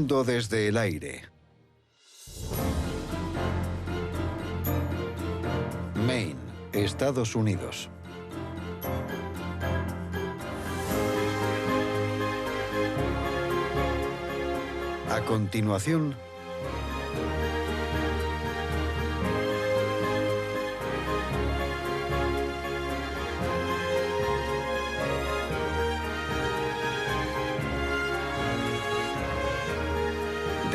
mundo desde el aire. Maine, Estados Unidos. A continuación,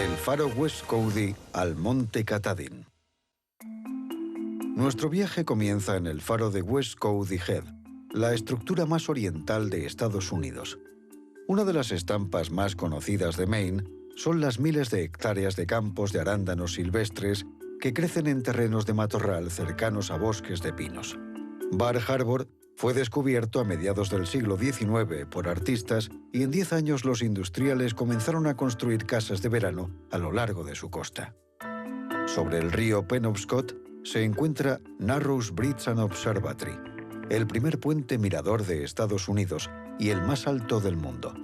del faro West Cody al monte Katahdin. Nuestro viaje comienza en el faro de West Cody Head, la estructura más oriental de Estados Unidos. Una de las estampas más conocidas de Maine son las miles de hectáreas de campos de arándanos silvestres que crecen en terrenos de matorral cercanos a bosques de pinos. Bar Harbor fue descubierto a mediados del siglo XIX por artistas y en 10 años los industriales comenzaron a construir casas de verano a lo largo de su costa. Sobre el río Penobscot se encuentra Narrows Bridge and Observatory, el primer puente mirador de Estados Unidos y el más alto del mundo.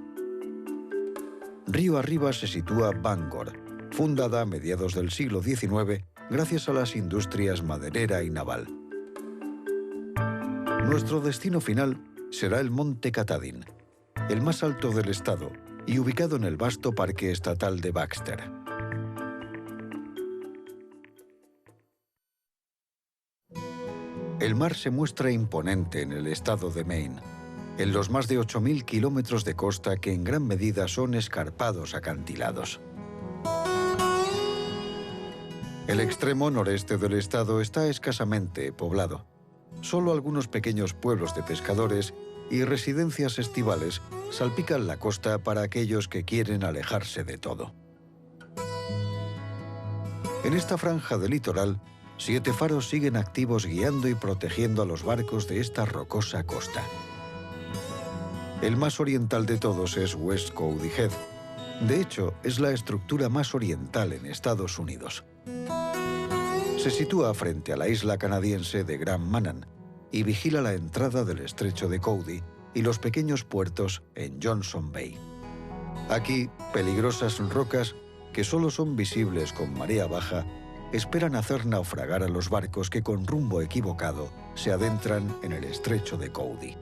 Río arriba se sitúa Bangor, fundada a mediados del siglo XIX gracias a las industrias maderera y naval. Nuestro destino final será el monte Katahdin, el más alto del estado y ubicado en el vasto parque estatal de Baxter. El mar se muestra imponente en el estado de Maine, en los más de 8.000 kilómetros de costa que en gran medida son escarpados acantilados. El extremo noreste del estado está escasamente poblado. Solo algunos pequeños pueblos de pescadores y residencias estivales salpican la costa para aquellos que quieren alejarse de todo. En esta franja de litoral, 7 faros siguen activos guiando y protegiendo a los barcos de esta rocosa costa. El más oriental de todos es West Cody Head. De hecho, es la estructura más oriental en Estados Unidos. Se sitúa frente a la isla canadiense de Grand Manan y vigila la entrada del estrecho de Cody y los pequeños puertos en Johnson Bay. Aquí, peligrosas rocas, que solo son visibles con marea baja, esperan hacer naufragar a los barcos que con rumbo equivocado se adentran en el estrecho de Cody.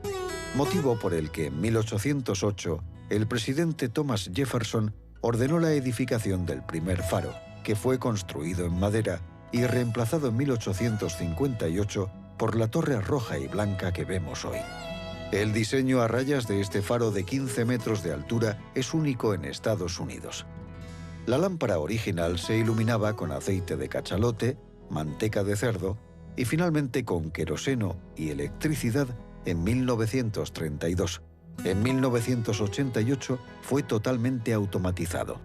Motivo por el que en 1808 el presidente Thomas Jefferson ordenó la edificación del primer faro, que fue construido en madera y reemplazado en 1858 por la torre roja y blanca que vemos hoy. El diseño a rayas de este faro de 15 metros de altura es único en Estados Unidos. La lámpara original se iluminaba con aceite de cachalote, manteca de cerdo y finalmente con queroseno y electricidad en 1932. En 1988 fue totalmente automatizado.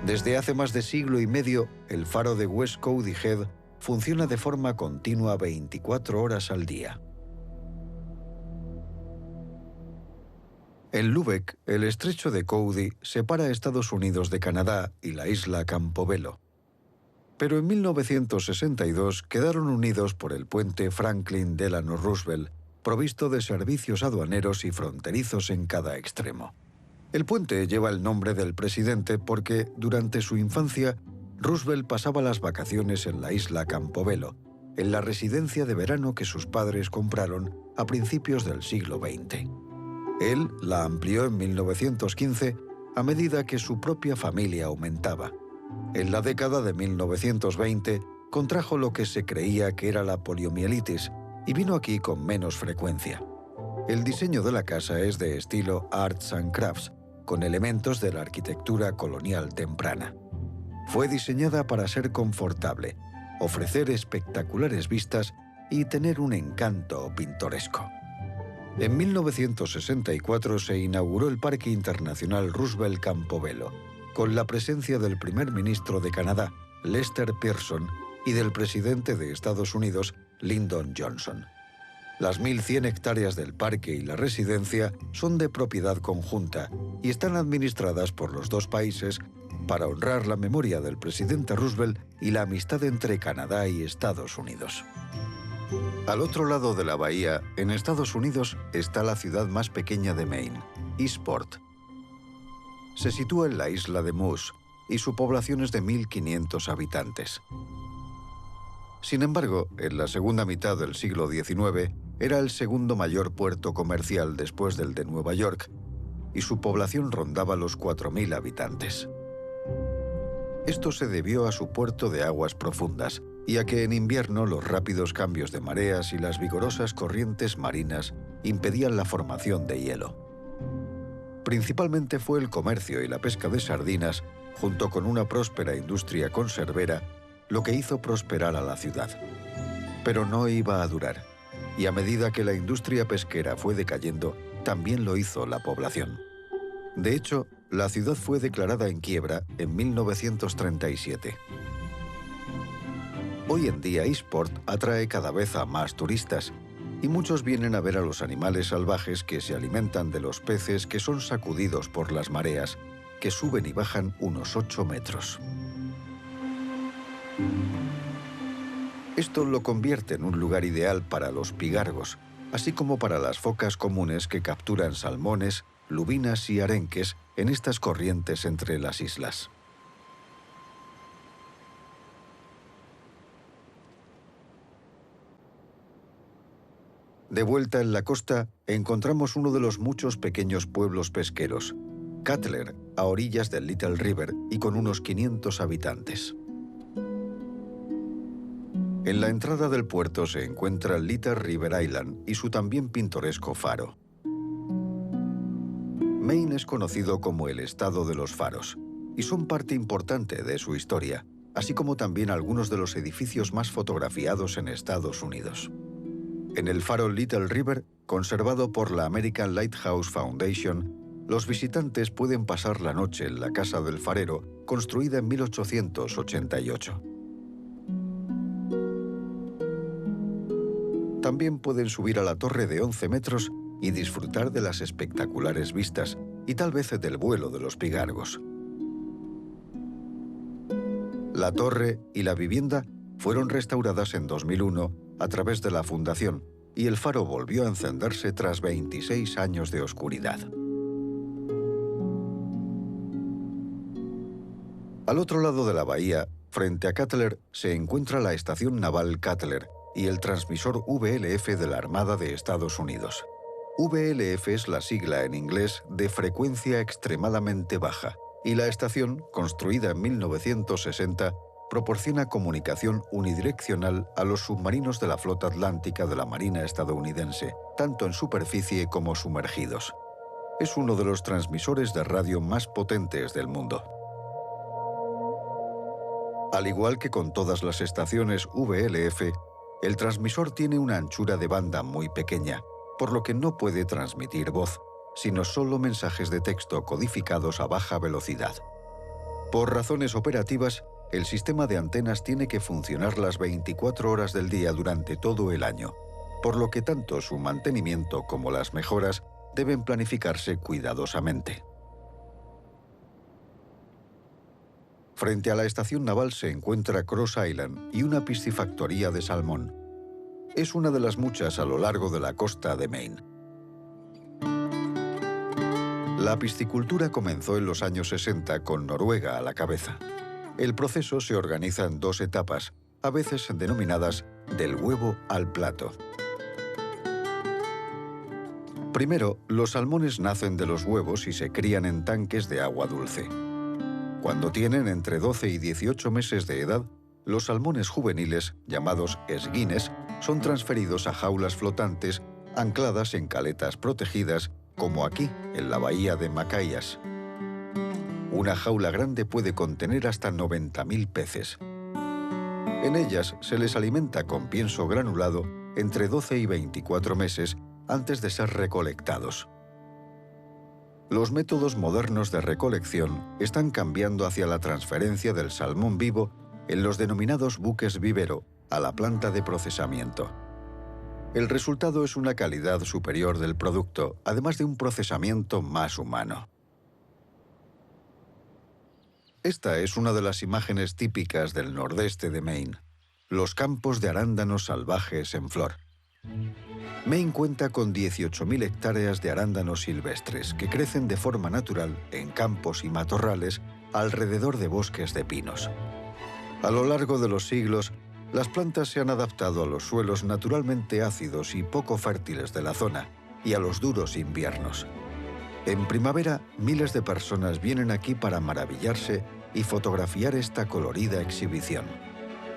Desde hace más de siglo y medio, el faro de West Cody Head funciona de forma continua 24 horas al día. En Lübeck, el estrecho de Cody separa a Estados Unidos de Canadá y la isla Campobello. Pero en 1962 quedaron unidos por el puente Franklin Delano Roosevelt, provisto de servicios aduaneros y fronterizos en cada extremo. El puente lleva el nombre del presidente porque, durante su infancia, Roosevelt pasaba las vacaciones en la isla Campobello, en la residencia de verano que sus padres compraron a principios del siglo XX. Él la amplió en 1915 a medida que su propia familia aumentaba. En la década de 1920 contrajo lo que se creía que era la poliomielitis y vino aquí con menos frecuencia. El diseño de la casa es de estilo Arts and Crafts, con elementos de la arquitectura colonial temprana. Fue diseñada para ser confortable, ofrecer espectaculares vistas y tener un encanto pintoresco. En 1964 se inauguró el Parque Internacional Roosevelt Campobello, con la presencia del primer ministro de Canadá, Lester Pearson, y del presidente de Estados Unidos, Lyndon Johnson. Las 1.100 hectáreas del parque y la residencia son de propiedad conjunta y están administradas por los dos países para honrar la memoria del presidente Roosevelt y la amistad entre Canadá y Estados Unidos. Al otro lado de la bahía, en Estados Unidos, está la ciudad más pequeña de Maine, Eastport. se sitúa en la isla de Moose y su población es de 1.500 habitantes. Sin embargo, en la segunda mitad del siglo XIX era el segundo mayor puerto comercial después del de Nueva York y su población rondaba los 4.000 habitantes. Esto se debió a su puerto de aguas profundas y a que en invierno los rápidos cambios de mareas y las vigorosas corrientes marinas impedían la formación de hielo. Principalmente fue el comercio y la pesca de sardinas, junto con una próspera industria conservera, lo que hizo prosperar a la ciudad. Pero no iba a durar, y a medida que la industria pesquera fue decayendo, también lo hizo la población. De hecho, la ciudad fue declarada en quiebra en 1937. Hoy en día Eastport atrae cada vez a más turistas, y muchos vienen a ver a los animales salvajes que se alimentan de los peces que son sacudidos por las mareas, que suben y bajan unos 8 metros. Esto lo convierte en un lugar ideal para los pigargos, así como para las focas comunes que capturan salmones, lubinas y arenques en estas corrientes entre las islas. De vuelta en la costa, encontramos uno de los muchos pequeños pueblos pesqueros, Cutler, a orillas del Little River y con unos 500 habitantes. En la entrada del puerto se encuentra Little River Island y su también pintoresco faro. Maine es conocido como el estado de los faros, y son parte importante de su historia, así como también algunos de los edificios más fotografiados en Estados Unidos. En el faro Little River, conservado por la American Lighthouse Foundation, los visitantes pueden pasar la noche en la casa del farero, construida en 1888. También pueden subir a la torre de 11 metros y disfrutar de las espectaculares vistas y tal vez del vuelo de los pigargos. La torre y la vivienda fueron restauradas en 2001 a través de la fundación y el faro volvió a encenderse tras 26 años de oscuridad. Al otro lado de la bahía, frente a Cutler, se encuentra la estación naval Cutler y el transmisor VLF de la Armada de Estados Unidos. VLF es la sigla en inglés de frecuencia extremadamente baja, y la estación, construida en 1960, proporciona comunicación unidireccional a los submarinos de la flota atlántica de la Marina estadounidense, tanto en superficie como sumergidos. Es uno de los transmisores de radio más potentes del mundo. Al igual que con todas las estaciones VLF, el transmisor tiene una anchura de banda muy pequeña, por lo que no puede transmitir voz, sino solo mensajes de texto codificados a baja velocidad. Por razones operativas, el sistema de antenas tiene que funcionar las 24 horas del día durante todo el año, por lo que tanto su mantenimiento como las mejoras deben planificarse cuidadosamente. Frente a la estación naval se encuentra Cross Island y una piscifactoría de salmón. Es una de las muchas a lo largo de la costa de Maine. La piscicultura comenzó en los años 60 con Noruega a la cabeza. El proceso se organiza en 2 etapas, a veces denominadas del huevo al plato. Primero, los salmones nacen de los huevos y se crían en tanques de agua dulce. Cuando tienen entre 12 y 18 meses de edad, los salmones juveniles, llamados esguines, son transferidos a jaulas flotantes ancladas en caletas protegidas, como aquí, en la bahía de Macayas. Una jaula grande puede contener hasta 90.000 peces. En ellas se les alimenta con pienso granulado entre 12 y 24 meses antes de ser recolectados. Los métodos modernos de recolección están cambiando hacia la transferencia del salmón vivo en los denominados buques vivero a la planta de procesamiento. El resultado es una calidad superior del producto, además de un procesamiento más humano. Esta es una de las imágenes típicas del nordeste de Maine, los campos de arándanos salvajes en flor. Maine cuenta con 18.000 hectáreas de arándanos silvestres que crecen de forma natural en campos y matorrales alrededor de bosques de pinos. A lo largo de los siglos, las plantas se han adaptado a los suelos naturalmente ácidos y poco fértiles de la zona y a los duros inviernos. En primavera, miles de personas vienen aquí para maravillarse y fotografiar esta colorida exhibición.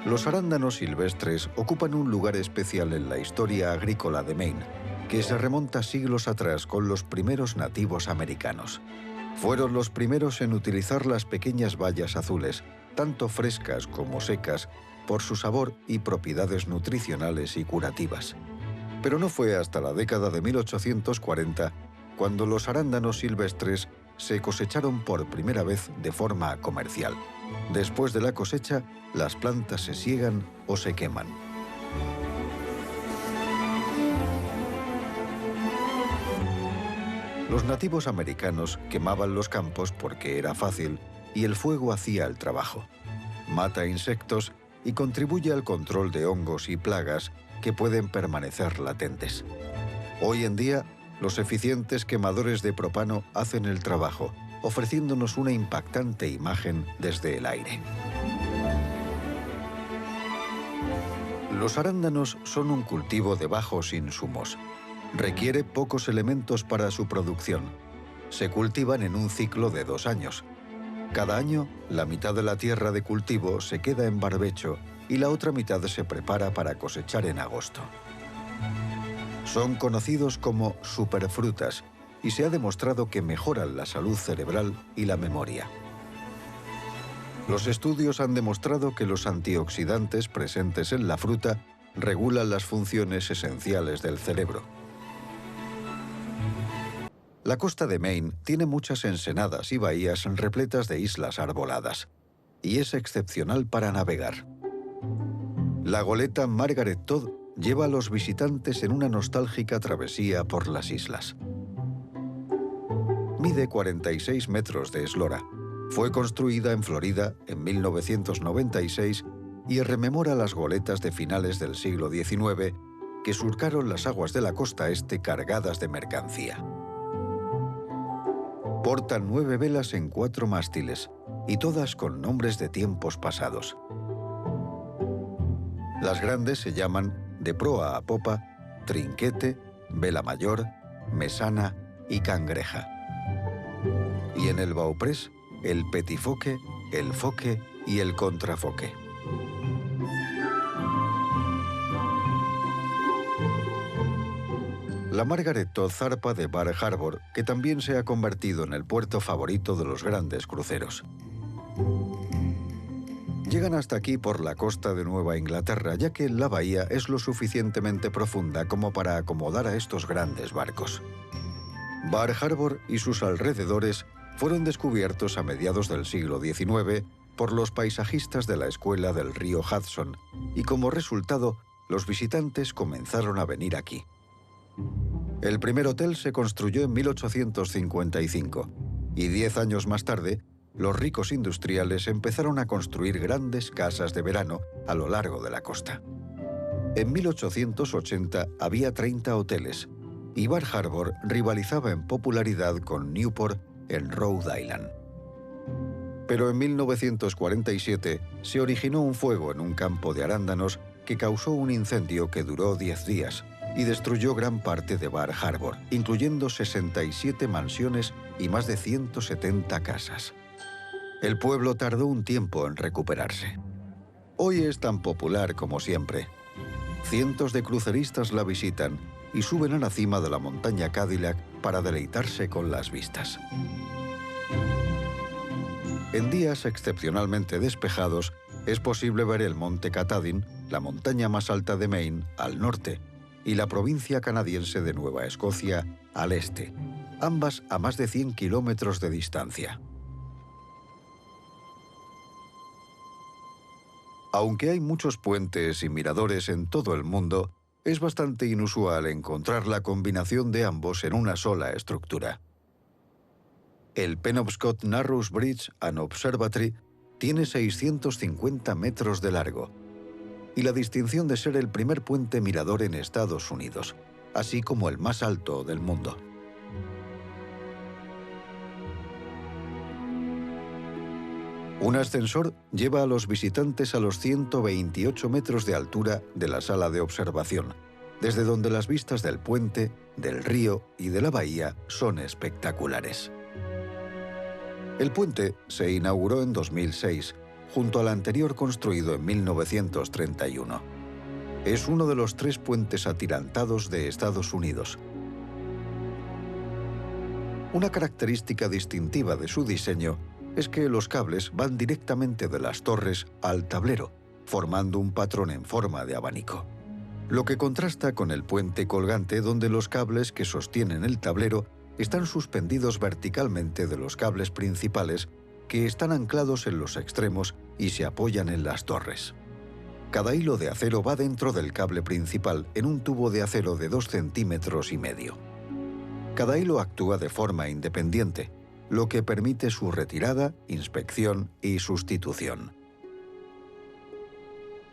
Los arándanos silvestres ocupan un lugar especial en la historia agrícola de Maine, que se remonta siglos atrás con los primeros nativos americanos. Fueron los primeros en utilizar las pequeñas bayas azules, tanto frescas como secas, por su sabor y propiedades nutricionales y curativas. Pero no fue hasta la década de 1840 cuando los arándanos silvestres se cosecharon por primera vez de forma comercial. Después de la cosecha, las plantas se siegan o se queman. Los nativos americanos quemaban los campos porque era fácil y el fuego hacía el trabajo. Mata insectos y contribuye al control de hongos y plagas que pueden permanecer latentes. Hoy en día, los eficientes quemadores de propano hacen el trabajo, ofreciéndonos una impactante imagen desde el aire. Los arándanos son un cultivo de bajos insumos. Requiere pocos elementos para su producción. Se cultivan en un ciclo de 2 años. Cada año, la mitad de la tierra de cultivo se queda en barbecho y la otra mitad se prepara para cosechar en agosto. Son conocidos como superfrutas y se ha demostrado que mejoran la salud cerebral y la memoria. Los estudios han demostrado que los antioxidantes presentes en la fruta regulan las funciones esenciales del cerebro. La costa de Maine tiene muchas ensenadas y bahías repletas de islas arboladas, y es excepcional para navegar. La goleta Margaret Todd lleva a los visitantes en una nostálgica travesía por las islas. Mide 46 metros de eslora. Fue construida en Florida en 1996 y rememora las goletas de finales del siglo XIX que surcaron las aguas de la costa este cargadas de mercancía. Portan 9 velas en 4 mástiles y todas con nombres de tiempos pasados. Las grandes se llaman de proa a popa, trinquete, vela mayor, mesana y cangreja. Y en el bauprés, el petifoque, el foque y el contrafoque. La Margaret Todd zarpa de Bar Harbor, que también se ha convertido en el puerto favorito de los grandes cruceros. Llegan hasta aquí por la costa de Nueva Inglaterra, ya que la bahía es lo suficientemente profunda como para acomodar a estos grandes barcos. Bar Harbor y sus alrededores fueron descubiertos a mediados del siglo XIX por los paisajistas de la Escuela del río Hudson, y como resultado, los visitantes comenzaron a venir aquí. El primer hotel se construyó en 1855, y 10 años más tarde, los ricos industriales empezaron a construir grandes casas de verano a lo largo de la costa. En 1880 había 30 hoteles, y Bar Harbor rivalizaba en popularidad con Newport en Rhode Island. Pero en 1947 se originó un fuego en un campo de arándanos que causó un incendio que duró 10 días y destruyó gran parte de Bar Harbor, incluyendo 67 mansiones y más de 170 casas. El pueblo tardó un tiempo en recuperarse. Hoy es tan popular como siempre. Cientos de cruceristas la visitan y suben a la cima de la montaña Cadillac para deleitarse con las vistas. En días excepcionalmente despejados, es posible ver el monte Katahdin, la montaña más alta de Maine, al norte, y la provincia canadiense de Nueva Escocia, al este, ambas a más de 100 kilómetros de distancia. Aunque hay muchos puentes y miradores en todo el mundo, es bastante inusual encontrar la combinación de ambos en una sola estructura. El Penobscot Narrows Bridge and Observatory tiene 650 metros de largo y la distinción de ser el primer puente mirador en Estados Unidos, así como el más alto del mundo. Un ascensor lleva a los visitantes a los 128 metros de altura de la sala de observación, desde donde las vistas del puente, del río y de la bahía son espectaculares. El puente se inauguró en 2006, junto al anterior construido en 1931. Es uno de los 3 puentes atirantados de Estados Unidos. Una característica distintiva de su diseño es que los cables van directamente de las torres al tablero, formando un patrón en forma de abanico. Lo que contrasta con el puente colgante, donde los cables que sostienen el tablero están suspendidos verticalmente de los cables principales, que están anclados en los extremos y se apoyan en las torres. Cada hilo de acero va dentro del cable principal en un tubo de acero de 2,5 centímetros. Cada hilo actúa de forma independiente, lo que permite su retirada, inspección y sustitución.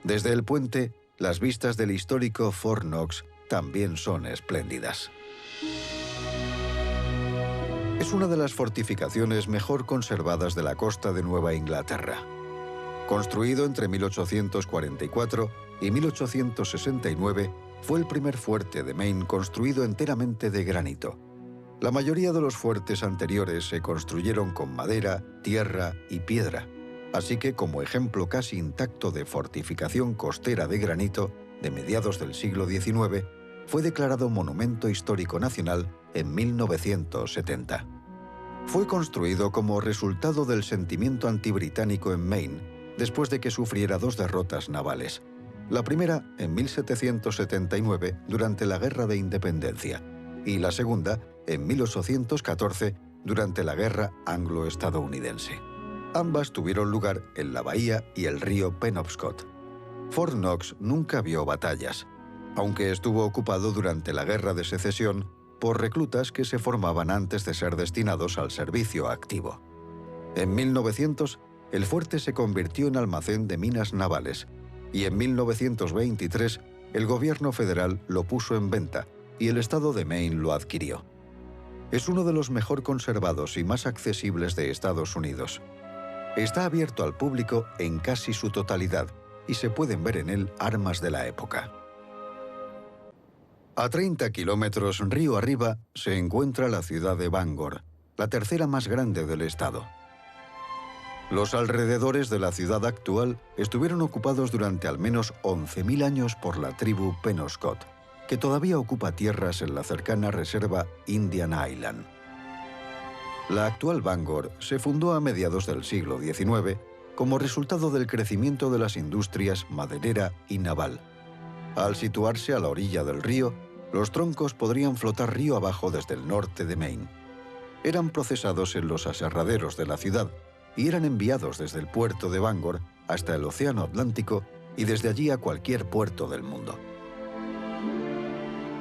Desde el puente, las vistas del histórico Fort Knox también son espléndidas. Es una de las fortificaciones mejor conservadas de la costa de Nueva Inglaterra. Construido entre 1844 y 1869, fue el primer fuerte de Maine construido enteramente de granito. La mayoría de los fuertes anteriores se construyeron con madera, tierra y piedra, así que como ejemplo casi intacto de fortificación costera de granito de mediados del siglo XIX, fue declarado Monumento Histórico Nacional en 1970. Fue construido como resultado del sentimiento antibritánico en Maine, después de que sufriera 2 derrotas navales. La primera en 1779 durante la Guerra de Independencia y la segunda en 1814 durante la Guerra Anglo-Estadounidense. Ambas tuvieron lugar en la bahía y el río Penobscot. Fort Knox nunca vio batallas, aunque estuvo ocupado durante la Guerra de Secesión por reclutas que se formaban antes de ser destinados al servicio activo. En 1900, el fuerte se convirtió en almacén de minas navales y en 1923 el gobierno federal lo puso en venta y el estado de Maine lo adquirió. Es uno de los mejor conservados y más accesibles de Estados Unidos. Está abierto al público en casi su totalidad y se pueden ver en él armas de la época. A 30 kilómetros río arriba se encuentra la ciudad de Bangor, la tercera más grande del estado. Los alrededores de la ciudad actual estuvieron ocupados durante al menos 11.000 años por la tribu Penobscot, que todavía ocupa tierras en la cercana reserva Indian Island. La actual Bangor se fundó a mediados del siglo XIX como resultado del crecimiento de las industrias maderera y naval. Al situarse a la orilla del río, los troncos podrían flotar río abajo desde el norte de Maine. Eran procesados en los aserraderos de la ciudad y eran enviados desde el puerto de Bangor hasta el Océano Atlántico y desde allí a cualquier puerto del mundo.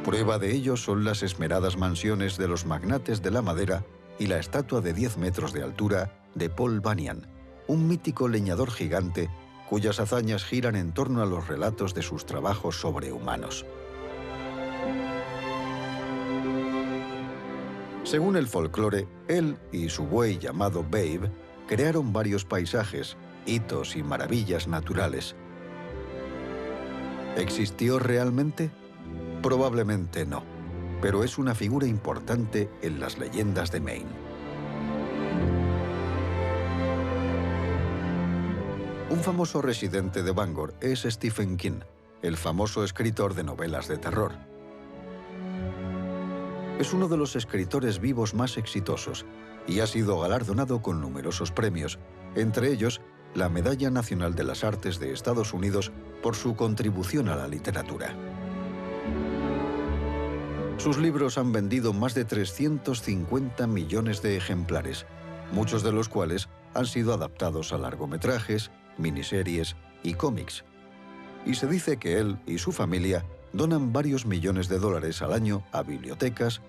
Prueba de ello son las esmeradas mansiones de los magnates de la madera y la estatua de 10 metros de altura de Paul Bunyan, un mítico leñador gigante cuyas hazañas giran en torno a los relatos de sus trabajos sobrehumanos. Según el folclore, él y su buey llamado Babe crearon varios paisajes, hitos y maravillas naturales. ¿Existió realmente? Probablemente no, pero es una figura importante en las leyendas de Maine. Un famoso residente de Bangor es Stephen King, el famoso escritor de novelas de terror. Es uno de los escritores vivos más exitosos y ha sido galardonado con numerosos premios, entre ellos la Medalla Nacional de las Artes de Estados Unidos por su contribución a la literatura. Sus libros han vendido más de 350 millones de ejemplares, muchos de los cuales han sido adaptados a largometrajes, miniseries y cómics. Y se dice que él y su familia donan varios millones de dólares al año a bibliotecas,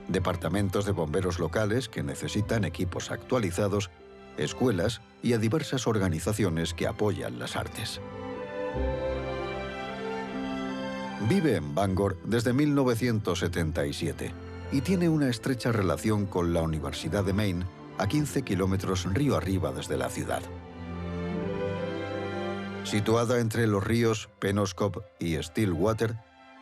departamentos de bomberos locales que necesitan equipos actualizados, escuelas y a diversas organizaciones que apoyan las artes. Vive en Bangor desde 1977 y tiene una estrecha relación con la Universidad de Maine, a 15 kilómetros río arriba desde la ciudad. Situada entre los ríos Penobscot y Stillwater,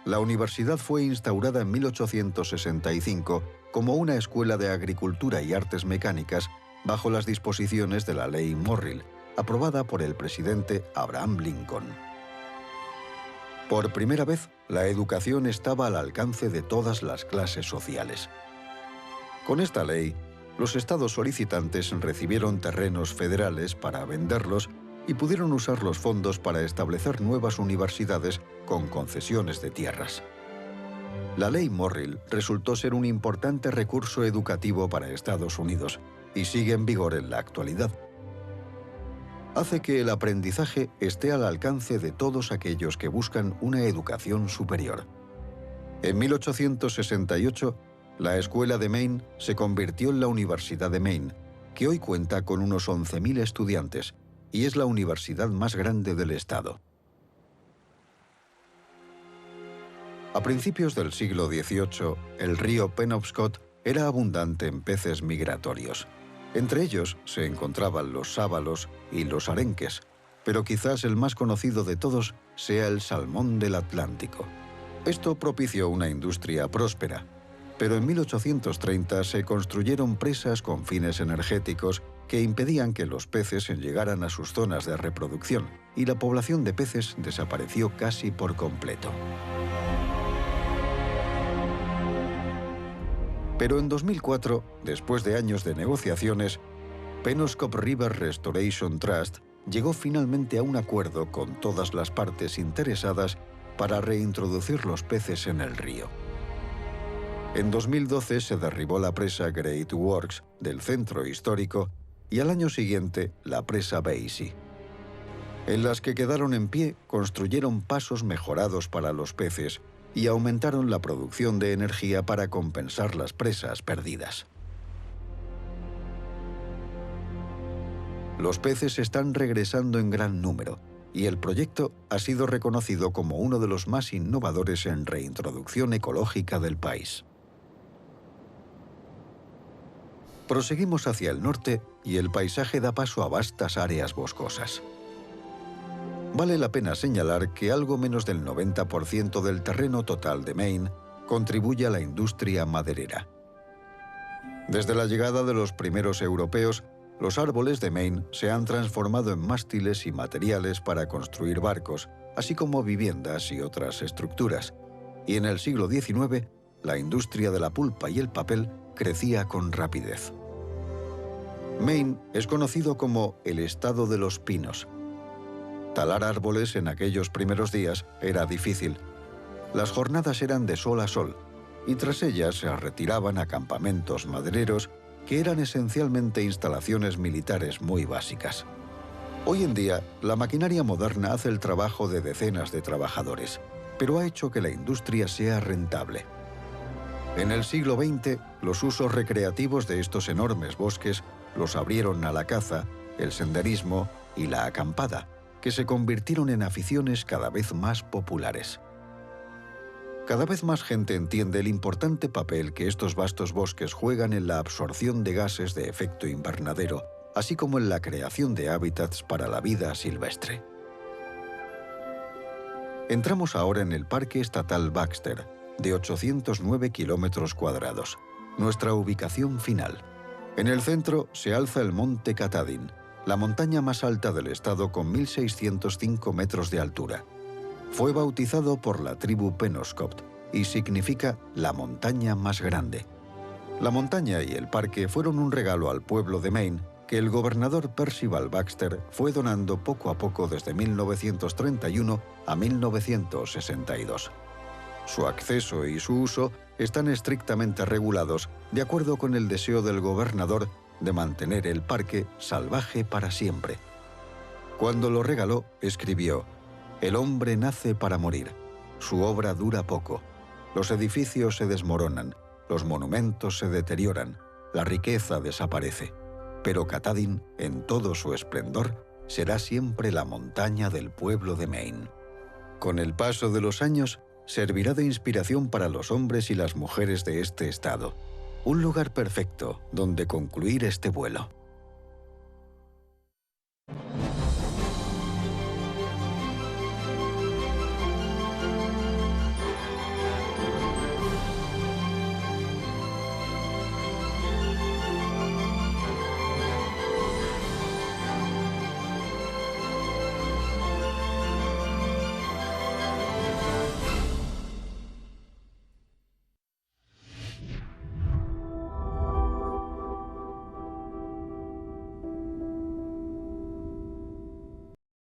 la universidad fue instaurada en 1865 como una escuela de agricultura y artes mecánicas bajo las disposiciones de la Ley Morrill, aprobada por el presidente Abraham Lincoln. Por primera vez, la educación estaba al alcance de todas las clases sociales. Con esta ley, los estados solicitantes recibieron terrenos federales para venderlos y pudieron usar los fondos para establecer nuevas universidades con concesiones de tierras. La Ley Morrill resultó ser un importante recurso educativo para Estados Unidos y sigue en vigor en la actualidad. Hace que el aprendizaje esté al alcance de todos aquellos que buscan una educación superior. En 1868, la Escuela de Maine se convirtió en la Universidad de Maine, que hoy cuenta con unos 11.000 estudiantes y es la universidad más grande del estado. A principios del siglo XVIII, el río Penobscot era abundante en peces migratorios. Entre ellos se encontraban los sábalos y los arenques, pero quizás el más conocido de todos sea el salmón del Atlántico. Esto propició una industria próspera, pero en 1830 se construyeron presas con fines energéticos que impedían que los peces llegaran a sus zonas de reproducción, y la población de peces desapareció casi por completo. Pero en 2004, después de años de negociaciones, Penobscot River Restoration Trust llegó finalmente a un acuerdo con todas las partes interesadas para reintroducir los peces en el río. En 2012 se derribó la presa Great Works del centro histórico y al año siguiente la presa Basie. En las que quedaron en pie, construyeron pasos mejorados para los peces y aumentaron la producción de energía para compensar las presas perdidas. Los peces están regresando en gran número y el proyecto ha sido reconocido como uno de los más innovadores en reintroducción ecológica del país. Proseguimos hacia el norte y el paisaje da paso a vastas áreas boscosas. Vale la pena señalar que algo menos del 90% del terreno total de Maine contribuye a la industria maderera. Desde la llegada de los primeros europeos, los árboles de Maine se han transformado en mástiles y materiales para construir barcos, así como viviendas y otras estructuras. Y en el siglo XIX, la industria de la pulpa y el papel crecía con rapidez. Maine es conocido como el estado de los pinos. Talar árboles en aquellos primeros días era difícil. Las jornadas eran de sol a sol, y tras ellas se retiraban a campamentos madereros que eran esencialmente instalaciones militares muy básicas. Hoy en día, la maquinaria moderna hace el trabajo de decenas de trabajadores, pero ha hecho que la industria sea rentable. En el siglo XX, los usos recreativos de estos enormes bosques los abrieron a la caza, el senderismo y la acampada, que se convirtieron en aficiones cada vez más populares. Cada vez más gente entiende el importante papel que estos vastos bosques juegan en la absorción de gases de efecto invernadero, así como en la creación de hábitats para la vida silvestre. Entramos ahora en el Parque Estatal Baxter, de 809 kilómetros cuadrados, nuestra ubicación final. En el centro se alza el Monte Katahdin, la montaña más alta del estado con 1.605 metros de altura. Fue bautizado por la tribu Penobscot y significa la montaña más grande. La montaña y el parque fueron un regalo al pueblo de Maine que el gobernador Percival Baxter fue donando poco a poco desde 1931 a 1962. Su acceso y su uso están estrictamente regulados de acuerdo con el deseo del gobernador de mantener el parque salvaje para siempre. Cuando lo regaló, escribió: «El hombre nace para morir. Su obra dura poco. Los edificios se desmoronan, los monumentos se deterioran, la riqueza desaparece. Pero Katahdin, en todo su esplendor, será siempre la montaña del pueblo de Maine». Con el paso de los años, servirá de inspiración para los hombres y las mujeres de este estado. Un lugar perfecto donde concluir este vuelo.